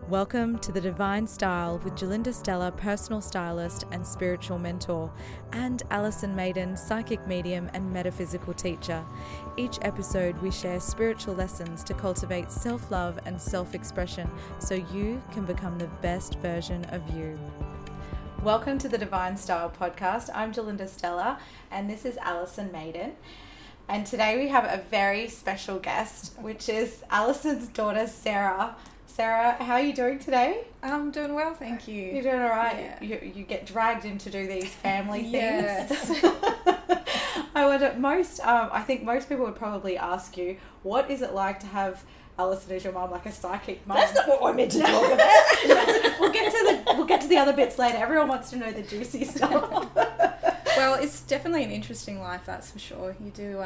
Welcome to The Divine Style with Gerlinda, Stella, personal stylist and spiritual mentor, and Alison, Maiden, psychic medium and metaphysical teacher. Each episode we share spiritual lessons to cultivate self-love and self-expression so you can become the best version of you. Welcome to the Divine Style podcast. I'm Gerlinda, Stella, and this is Alison, Maiden. And today we have a very special guest, which is Alison's daughter, Sarah. Sarah, how are you doing today? I'm doing well, thank you. You're doing all right? Yeah. You get dragged in to do these family things. Yes. I think most people would probably ask you, what is it like to have Alison as your mum, like a psychic mum? That's not what we're meant to talk about. We'll get to the other bits later. Everyone wants to know the juicy stuff. Well, it's definitely an interesting life, that's for sure. You do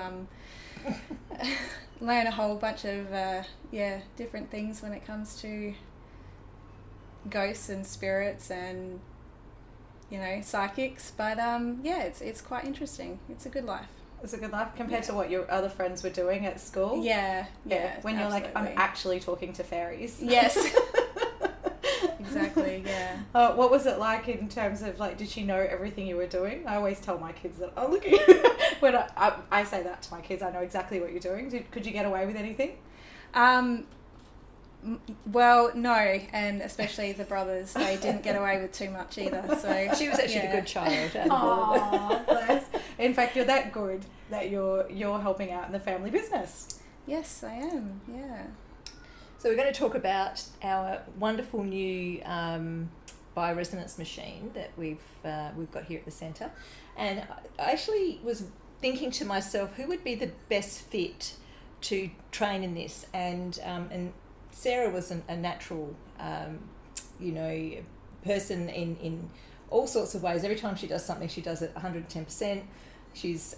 learn a whole bunch of different things when it comes to ghosts and spirits and psychics. But it's quite interesting. It's a good life. It's a good life compared to what your other friends were doing at school. Yeah. When you're like, I'm actually talking to fairies. Yes. Exactly, yeah. What was it like in terms of, like, did she know everything you were doing? I always tell my kids that, look at you. When I say that to my kids, I know exactly what you're doing. Could you get away with anything? Well, no, and especially the brothers, they didn't get away with too much either. So she was actually a good child. Oh, bless. In fact, you're that good that you're helping out in the family business. Yes, I am, yeah. So we're going to talk about our wonderful new bioresonance machine that we've got here at the centre. And I actually was thinking to myself, who would be the best fit to train in this? And Sarah was a natural, person in all sorts of ways. Every time she does something, she does it 110%. She's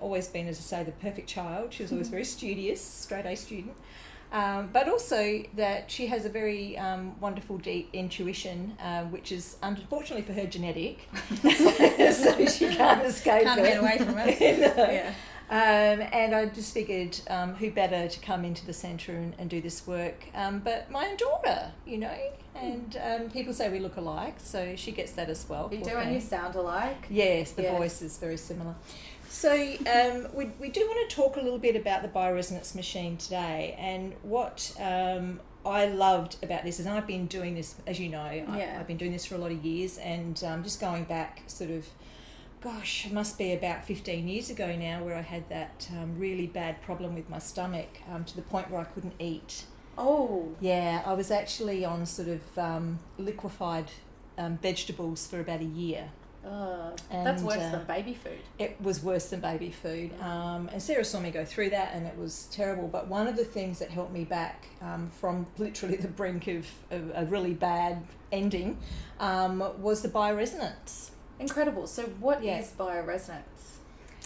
always been, as I say, the perfect child. She was always very studious, straight A student. But also that she has a very wonderful deep intuition, which is unfortunately for her genetic, so she can't escape Can't get away from it. Yeah. And I just figured who better to come into the centre and do this work but my own daughter, and people say we look alike, so she gets that as well. You do, and you sound alike. Yes, the voice is very similar. So we do want to talk a little bit about the bioresonance machine today, and what I loved about this is, I've been doing this, as you know, I've been doing this for a lot of years, and just going back sort of, gosh, it must be about 15 years ago now, where I had that really bad problem with my stomach to the point where I couldn't eat. Oh. Yeah, I was actually on sort of liquefied vegetables for about a year. That's worse than baby food. It was worse than baby food. And Sarah saw me go through that, and it was terrible. But one of the things that helped me back from literally the brink of a really bad ending was the bioresonance. Incredible. So what is bioresonance?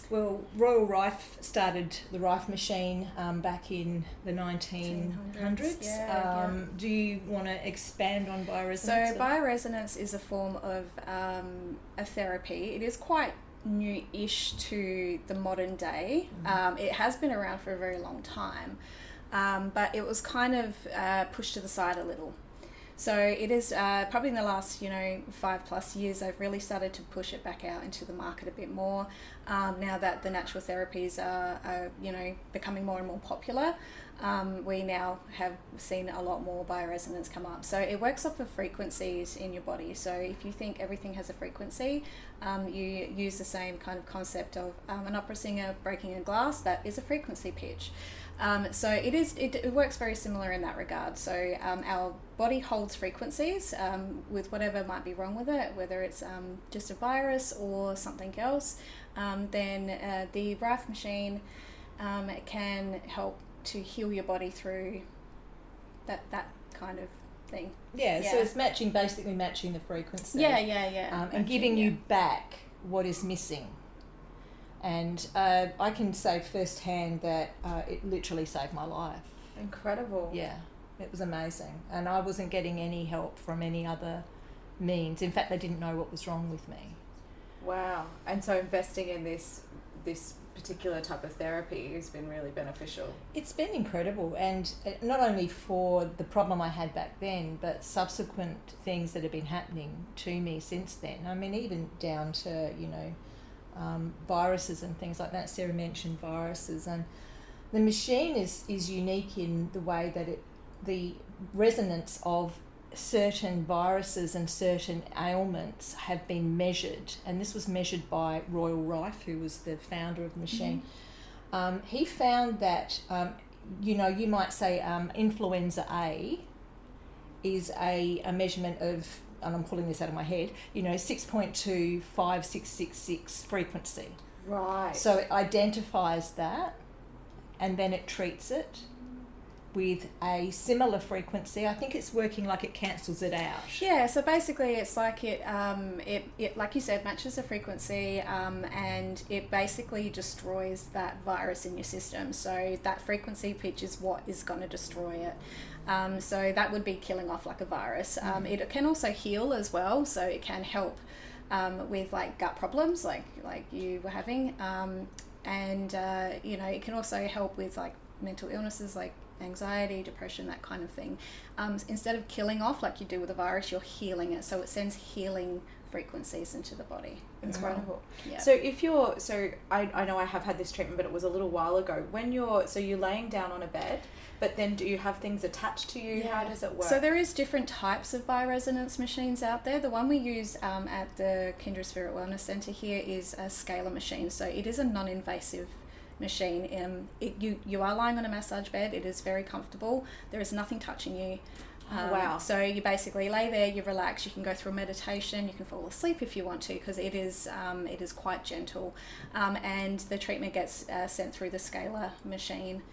Well, Royal Rife started the Rife machine back in the 1900s. Do you want to expand on bioresonance? So bioresonance is a form of a therapy. It is quite new-ish to the modern day. It has been around for a very long time, but it was kind of pushed to the side a little. So it is probably in the last 5+ years they've really started to push it back out into the market a bit more. Now that the natural therapies are becoming more and more popular, we now have seen a lot more bioresonance come up. So it works off of frequencies in your body. So if you think everything has a frequency, you use the same kind of concept of an opera singer breaking a glass. That is a frequency pitch. So it works very similar in that regard. So our body holds frequencies with whatever might be wrong with it, whether it's just a virus or something else. Then the Rife machine can help to heal your body through that kind of thing. Yeah, so it's basically matching the frequency. And giving you back what is missing. And I can say firsthand that it literally saved my life. Incredible. Yeah, it was amazing. And I wasn't getting any help from any other means. In fact, they didn't know what was wrong with me. Wow. And so investing in this particular type of therapy has been really beneficial. It's been incredible, and not only for the problem I had back then, but subsequent things that have been happening to me since then. I mean, even down to, viruses and things like that. Sarah mentioned viruses, and the machine is unique in the way that the resonance of certain viruses and certain ailments have been measured, and this was measured by Royal Rife, who was the founder of the machine. He found that you might say influenza A is a measurement of, and I'm pulling this out of my head, 6.25666 frequency. Right. So it identifies that, and then it treats it with a similar frequency. I think it's working like it cancels it out. Yeah, so basically it's like it like you said, matches the frequency, and it basically destroys that virus in your system. So that frequency pitch is what is going to destroy it. So that would be killing off like a virus. It can also heal as well, so it can help with like gut problems like you were having, and it can also help with like mental illnesses like anxiety, depression, that kind of thing. Instead of killing off like you do with a virus, you're healing it, so it sends healing frequencies into the body. Incredible. Yeah. So I know I have had this treatment, but it was a little while ago. When you're laying down on a bed, but then do you have things attached to you? Yeah. How does it work? So there is different types of bioresonance machines out there. The one we use at the Kindred Spirit Wellness Centre here is a scalar machine. So it is a non-invasive machine. You are lying on a massage bed. It is very comfortable. There is nothing touching you. Wow. So you basically lay there, you relax, you can go through a meditation, you can fall asleep if you want to, because it is quite gentle, and the treatment gets sent through the scalar machine.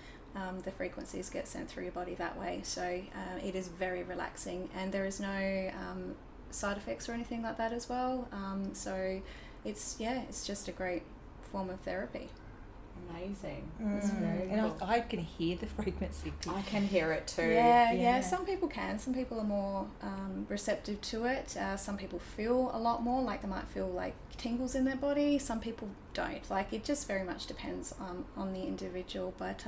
The frequencies get sent through your body that way, so it is very relaxing, and there is no side effects or anything like that as well. So it's just a great form of therapy. Amazing. It's very and cool. I can hear the frequency. I can hear it too. Yeah. Some people can. Some people are more receptive to it. Some people feel a lot more, like they might feel like tingles in their body. Some people don't. Like, it just very much depends on the individual. But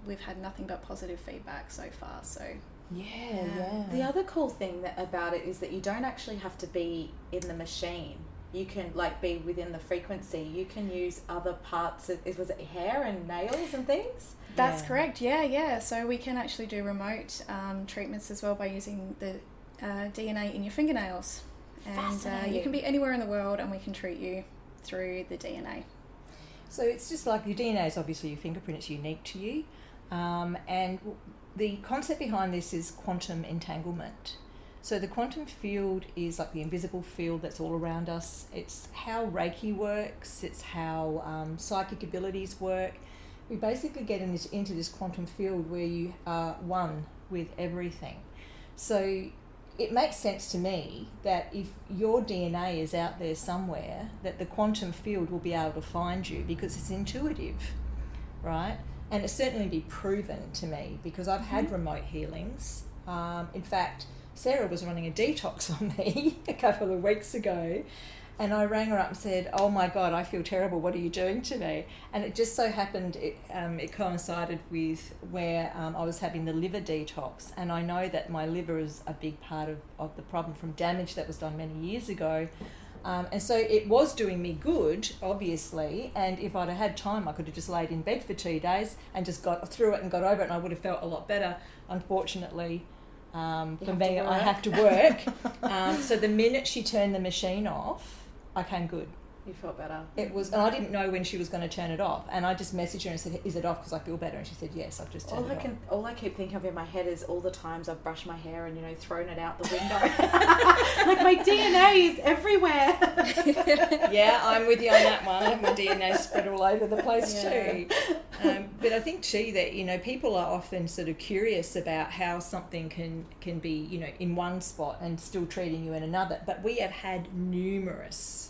we've had nothing but positive feedback so far. So Yeah. The other cool thing about it is that you don't actually have to be in the machine. You can be within the frequency. You can use other parts of, was it hair and nails and things? That's correct. Yeah. So we can actually do remote treatments as well by using the DNA in your fingernails. And you can be anywhere in the world, and we can treat you through the DNA. So it's just like your DNA is obviously your fingerprint. It's unique to you. And the concept behind this is quantum entanglement. So the quantum field is like the invisible field that's all around us. It's how Reiki works. It's how psychic abilities work. We basically get into this quantum field where you are one with everything. So it makes sense to me that if your DNA is out there somewhere, that the quantum field will be able to find you, because it's intuitive, right? And it's certainly be proven to me, because I've had remote healings. In fact, Sarah was running a detox on me a couple of weeks ago, and I rang her up and said, "Oh my God, I feel terrible. What are you doing to me?" And it just so happened it coincided with where I was having the liver detox, and I know that my liver is a big part of the problem from damage that was done many years ago. And so it was doing me good, obviously, and if I'd have had time, I could have just laid in bed for 2 days and just got through it and got over it, and I would have felt a lot better. Unfortunately, for me, I have to work. So the minute she turned the machine off, I came good. You felt better. It was, and I didn't know when she was going to turn it off, and I just messaged her and said, "Is it off? Because I feel better." And she said, "Yes, I've just turned it off." All I keep thinking of in my head is all the times I've brushed my hair and thrown it out the window. Like, my DNA is everywhere. Yeah, I'm with you on that one. I have my DNA spread all over the place too. But I think too that people are often sort of curious about how something can be in one spot and still treating you in another. But we have had numerous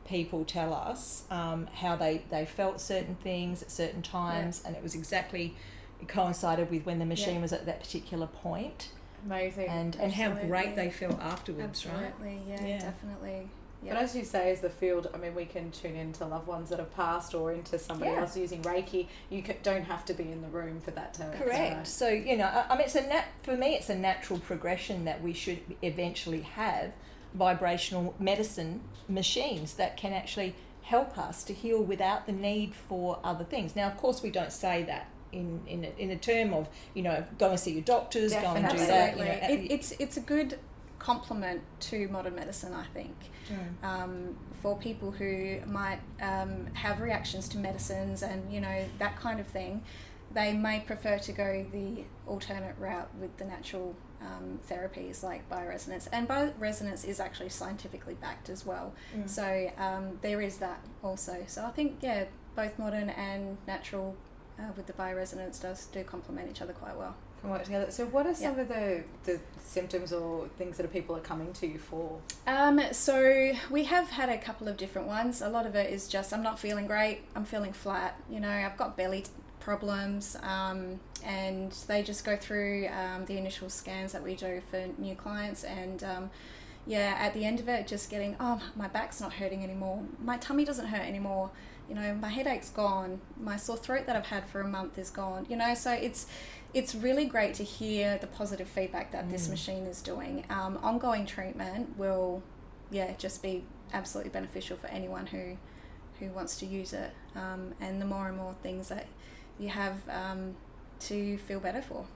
people tell us how they felt certain things at certain times, and it coincided with when the machine was at that particular point. Amazing. And how great they felt afterwards. Absolutely. Right? Yeah, definitely. But as you say, as the field, I mean, we can tune into loved ones that have passed or into somebody else using Reiki. You don't have to be in the room for that to Correct. So, you know, I mean, for me, it's a natural progression that we should eventually have vibrational medicine machines that can actually help us to heal without the need for other things. Now, of course, we don't say that in a term of, you know, go and see your doctors, Definitely. go and do that. You know, It's a good complement to modern medicine, I think. For people who might have reactions to medicines and, you know, that kind of thing, they may prefer to go the alternate route with the natural therapies like bioresonance. And bioresonance is actually scientifically backed as well. So there is that also. So I think, both modern and natural with the bioresonance do complement each other quite well. Can work together. So what are some of the symptoms or things that people are coming to you for? So we have had a couple of different ones. A lot of it is just, I'm not feeling great, I'm feeling flat, you know, I've got belly problems, and they just go through the initial scans that we do for new clients, and at the end of it, just getting, my back's not hurting anymore, my tummy doesn't hurt anymore, you know, my headache's gone, my sore throat that I've had for a month is gone, you know. So it's really great to hear the positive feedback that this machine is doing. Ongoing treatment will just be absolutely beneficial for anyone who wants to use it, and the more and more things that you have to feel better for.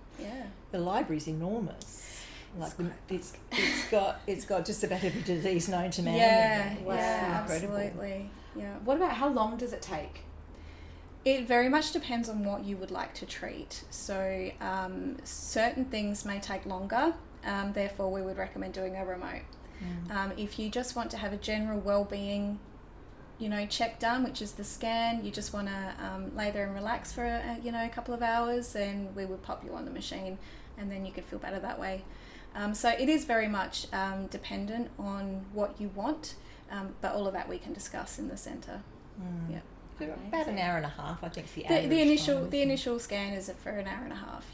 The library's enormous. Like it's got just about every disease known to man. Absolutely. What about how long does it take? It very much depends on what you would like to treat. So certain things may take longer, therefore we would recommend doing a remote. If you just want to have a general well-being, you know, check done, which is the scan, you just want to lay there and relax for a couple of hours, then we would pop you on the machine and then you could feel better that way. So it is very much dependent on what you want, but all of that we can discuss in the centre. About an hour and a half, I think, is the average. The initial scan is for an hour and a half.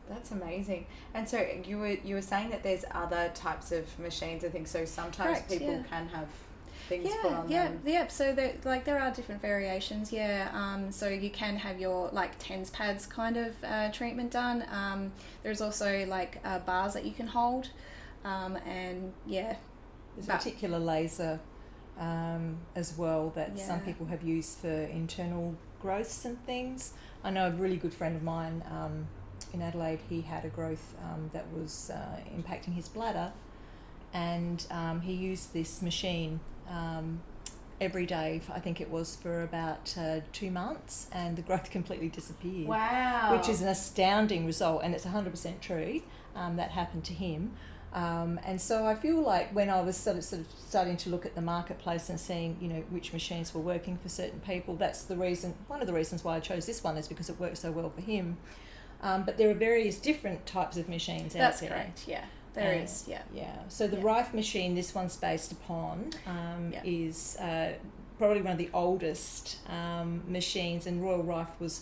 That's amazing. And so you were saying that there's other types of machines and things. So sometimes people can have things put on them. So there are different variations. So you can have your like TENS pads kind of treatment done. There's also like bars that you can hold, and there's a particular laser as well that some people have used for internal growths and things. I know a really good friend of mine in Adelaide, he had a growth that was impacting his bladder, and he used this machine every day, I think it was for about 2 months, and the growth completely disappeared. Wow. Which is an astounding result, and it's 100% true. That happened to him. And so I feel like when I was sort of starting to look at the marketplace and seeing, you know, which machines were working for certain people, that's the reason, one of the reasons why I chose this one is because it worked so well for him. But there are various different types of machines out there. That's correct, There is. So the Rife machine, this one's based upon, is probably one of the oldest machines, and Royal Rife was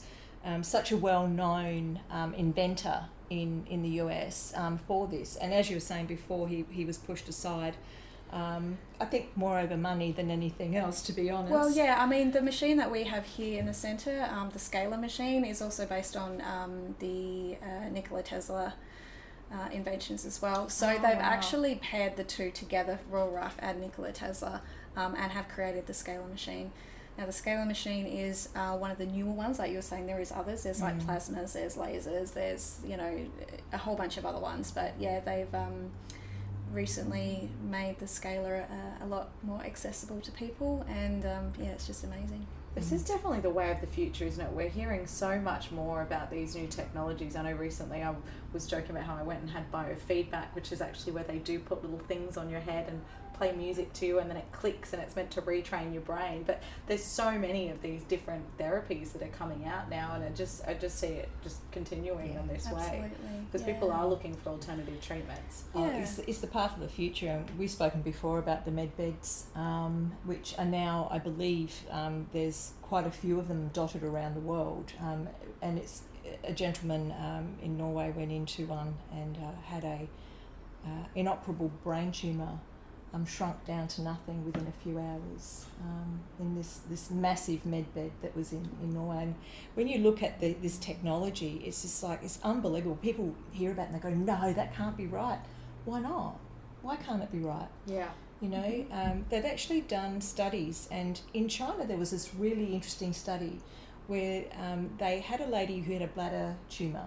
such a well-known inventor in the US for this. And as you were saying before, he was pushed aside, I think more over money than anything else, to be honest. Well, I mean, the machine that we have here in the centre, the scalar machine, is also based on the Nikola Tesla inventions as well. So they've actually paired the two together, Royal Rife and Nikola Tesla, and have created the scalar machine. Now the scalar machine is one of the newer ones. Like you were saying, there is others. There's like plasmas, there's lasers, there's, you know, a whole bunch of other ones. But they've recently made the scalar a lot more accessible to people, and it's just amazing. This is definitely the way of the future, isn't it? We're hearing so much more about these new technologies. I know recently I was joking about how I went and had biofeedback, which is actually where they do put little things on your head and play music to you, and then it clicks and it's meant to retrain your brain. But there's so many of these different therapies that are coming out now, and I just see it just continuing on this way, because people are looking for alternative treatments. It's the path of the future. And we've spoken before about the med beds, which are now, I believe, there's quite a few of them dotted around the world, and it's a gentleman in Norway went into one and had a inoperable brain tumour shrunk down to nothing within a few hours in this massive med bed that was in Norway. And when you look at this technology, it's just like, it's unbelievable. People hear about it and they go, no, that can't be right. Why not? Why can't it be right? Yeah. You know, they've actually done studies, and in China there was this really interesting study where they had a lady who had a bladder tumour,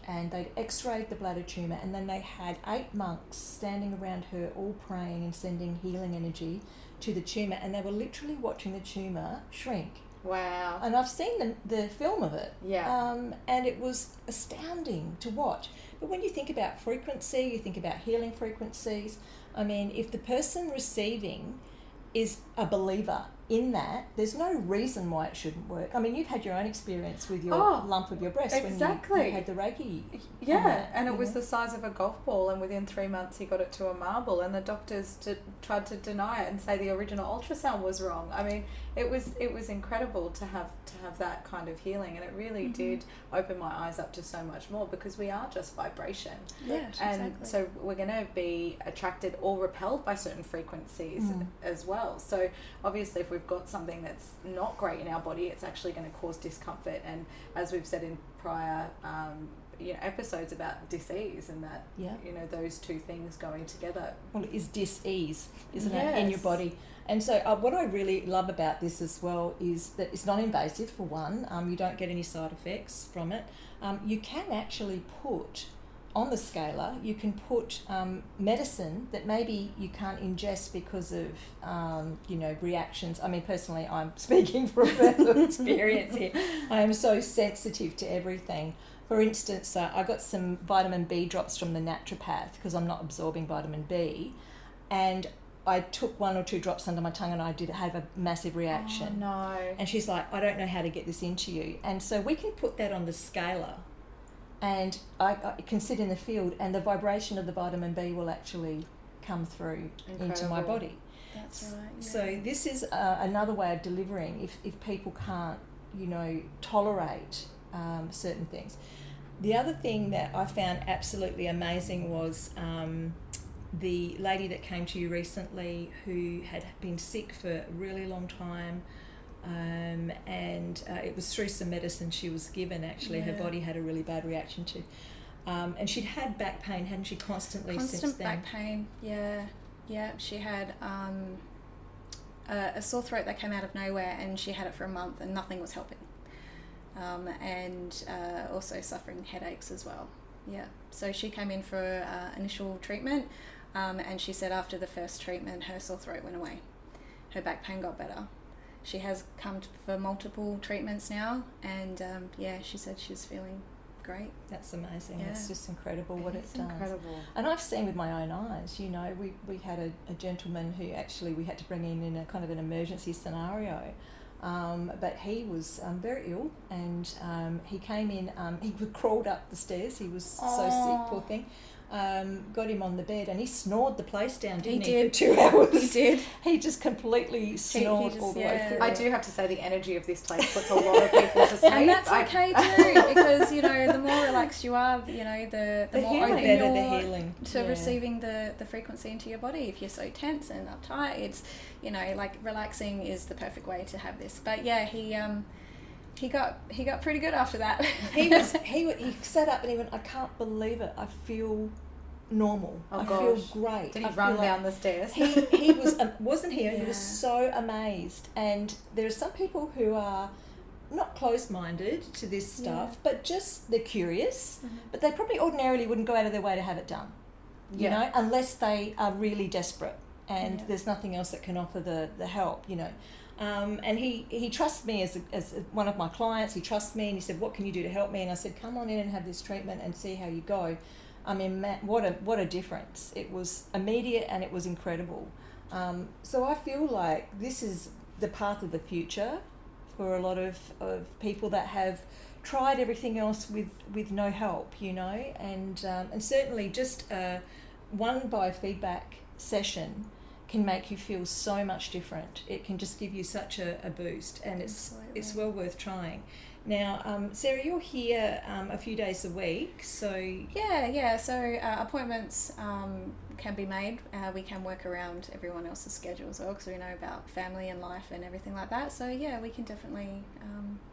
and they'd x-rayed the bladder tumour, and then they had 8 monks standing around her all praying and sending healing energy to the tumour, and they were literally watching the tumour shrink. Wow. And I've seen the film of it. Yeah. And it was astounding to watch. But when you think about frequency, you think about healing frequencies. I mean, if the person receiving is a believer in that, there's no reason why it shouldn't work. I mean, you've had your own experience with your lump of your breast exactly. when you had the Reiki. Yeah, and it was the size of a golf ball, and within 3 months he got it to a marble, and the doctors tried to deny it and say the original ultrasound was wrong. I mean, it was incredible to have that kind of healing, and it really did open my eyes up to so much more, because we are just vibration. Yeah, and exactly. so we're going to be attracted or repelled by certain frequencies as well. So obviously if we've got something that's not great in our body, it's actually going to cause discomfort, and as we've said in prior episodes about dis-ease, and that those two things going together. Well, it is dis-ease, isn't Yes. it, in your body? And so what I really love about this as well is that it's non-invasive, for one. You don't get any side effects from it. You can actually put on the scaler, you can put medicine that maybe you can't ingest because of reactions. I mean, personally, I'm speaking from personal experience here. I am so sensitive to everything. For instance, I got some vitamin B drops from the naturopath because I'm not absorbing vitamin B, and I took 1 or 2 drops under my tongue and I did have a massive reaction. Oh, no. And she's like, I don't know how to get this into you. And so we can put that on the scaler, and I can sit in the field, and the vibration of the vitamin B will actually come through into my body. That's right. Yeah. So this is another way of delivering if people can't, tolerate certain things. The other thing that I found absolutely amazing was the lady that came to you recently who had been sick for a really long time, and it was through some medicine she was given, actually. Her body had a really bad reaction to. And she'd had back pain, hadn't she, constantly since then? Constant back pain, yeah. Yeah, she had a sore throat that came out of nowhere, and she had it for a month and nothing was helping. And also suffering headaches as well. Yeah, so she came in for initial treatment, and she said after the first treatment her sore throat went away. Her back pain got better. She has come for multiple treatments now, and she said she's feeling great. That's amazing. Yeah. It's just incredible what it does. Incredible. And I've seen with my own eyes, we had a gentleman who actually we had to bring in a kind of an emergency scenario. But he was very ill, and he came in, he crawled up the stairs, he was so sick, poor thing. Got him on the bed, and he snored the place down, didn't he? For 2 hours. He did. He just completely snored all the way through. I do have to say the energy of this place puts a lot of people to sleep. And that's okay too, because the more relaxed you are, the more open you're healing to receiving the frequency into your body. If you're so tense and uptight, it's relaxing is the perfect way to have this. But yeah, he got pretty good after that. He sat up and he went, I can't believe it. I feel normal. I feel great. Did he run down the stairs? He was, wasn't he? Yeah. He was so amazed. And there are some people who are not closed-minded to this stuff, but just they're curious. Mm-hmm. But they probably ordinarily wouldn't go out of their way to have it done, unless they are really desperate and there's nothing else that can offer the help, And he trusts me as one of my clients. He trusts me, and he said, what can you do to help me? And I said, come on in and have this treatment and see how you go. I mean, what a difference. It was immediate and it was incredible. So I feel like this is the path of the future for a lot of people that have tried everything else with no help, and certainly just one biofeedback session can make you feel so much different. It can just give you such a boost, and it's well worth trying. Now, Sarah, you're here a few days a week, so... Yeah. So appointments can be made. We can work around everyone else's schedule as well, because we know about family and life and everything like that. So yeah, we can definitely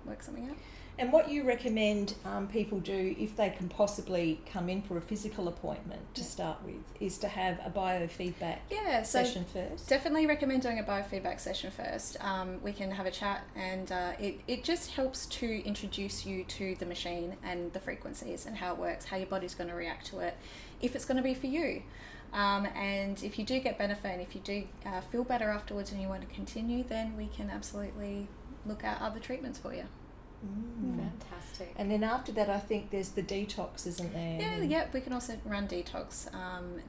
work something out. And what you recommend people do if they can possibly come in for a physical appointment to start with is to have a biofeedback session first? Definitely recommend doing a biofeedback session first. We can have a chat, and it just helps to introduce you to the machine and the frequencies and how it works, how your body's going to react to it, if it's going to be for you. And if you do get benefit and if you do feel better afterwards and you want to continue, then we can absolutely look at other treatments for you. Fantastic. And then after that, I think there's the detox, isn't there? Yeah, we can also run detox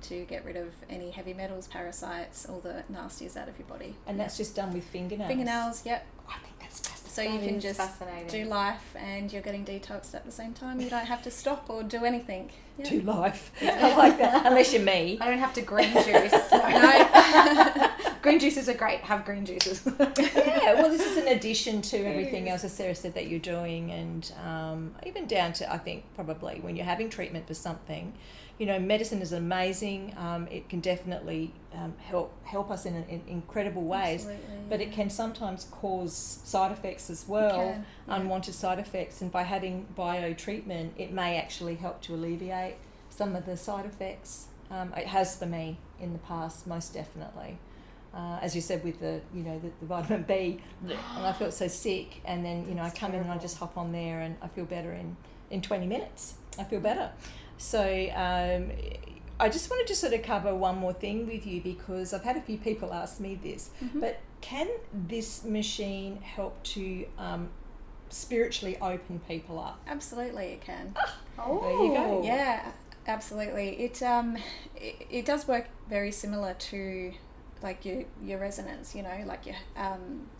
to get rid of any heavy metals, parasites, all the nasties out of your body. And that's just done with fingernails? Fingernails, yep. I think that's fascinating. So you can just do life and you're getting detoxed at the same time. You don't have to stop or do anything. Yeah. Do life. I like that. Unless you're me. I don't have to green juice. No. Green juices are great. Have green juices. Yeah, well, this is an addition to everything else, as Sarah said, that you're doing, and even down to, I think, probably when you're having treatment for something, you know, medicine is amazing. It can definitely help us in incredible ways, but it can sometimes cause side effects as well, unwanted side effects. And by having bio treatment, it may actually help to alleviate some of the side effects. It has for me in the past, most definitely. As you said, with the vitamin B, and I felt so sick, and then I come in and I just hop on there and I feel better in 20 minutes. I feel better. So I just wanted to sort of cover one more thing with you, because I've had a few people ask me this, but can this machine help to spiritually open people up? Absolutely, it can. There you go. Yeah, absolutely. It does work very similar to like your resonance, like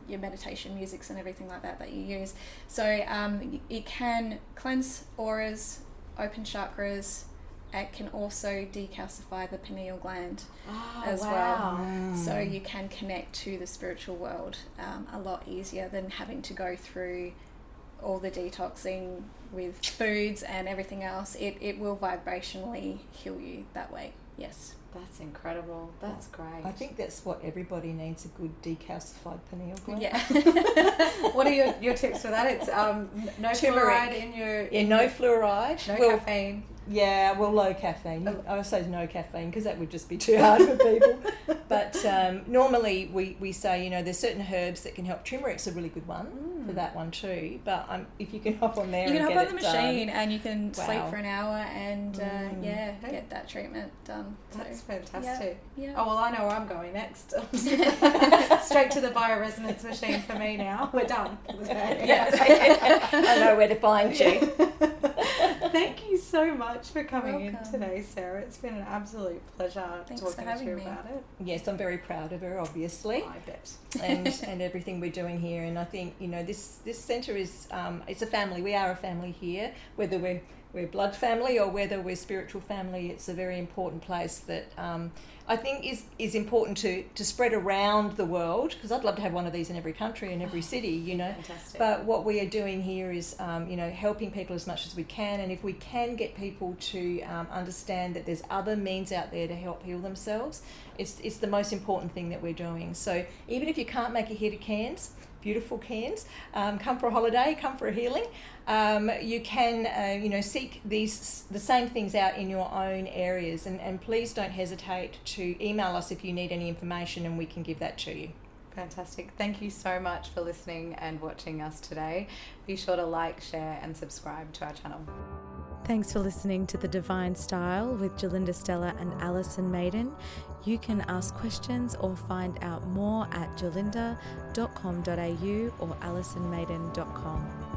your meditation musics and everything like that you use. So it can cleanse auras, open chakras. It can also decalcify the pineal gland as well. So you can connect to the spiritual world a lot easier than having to go through all the detoxing with foods and everything else. It will vibrationally heal you that way. Yes. That's incredible. That's great. I think that's what everybody needs, a good decalcified pineal gland. Yeah. What are your tips for that? It's no fluoride in your... no fluoride. No caffeine. Yeah, well, low caffeine. I say no caffeine because that would just be too hard for people. But normally we say, there's certain herbs that can help. Turmeric's a really good one for that one too. But if you can hop on there and get it done. You can hop on the machine and you can sleep for an hour and get that treatment done. That's fantastic. Yeah. Oh, well, I know where I'm going next. Straight to the bioresonance machine for me now. We're done. I know where to find you. Thank you so much for coming in today, Sarah. It's been an absolute pleasure talking to you about it. Yes, I'm very proud of her, obviously. I bet. and everything we're doing here. And I think, this centre is, it's a family. We are a family here, whether we're blood family or whether we're spiritual family. It's a very important place that I think is important to spread around the world, because I'd love to have one of these in every country and every city, Fantastic. But what we are doing here is helping people as much as we can, and if we can get people to understand that there's other means out there to help heal themselves, it's the most important thing that we're doing. So even if you can't make it here to Cairns, beautiful Cairns, come for a holiday, come for a healing, you can seek the same things out in your own areas, and please don't hesitate to email us if you need any information, and we can give that to you. Fantastic. Thank you so much for listening and watching us today. Be sure to like, share and subscribe to our channel. Thanks for listening to The Divine Style with Gerlinda, Stella and Alison Maiden. You can ask questions or find out more at gerlinda.com.au or alisonmaiden.com.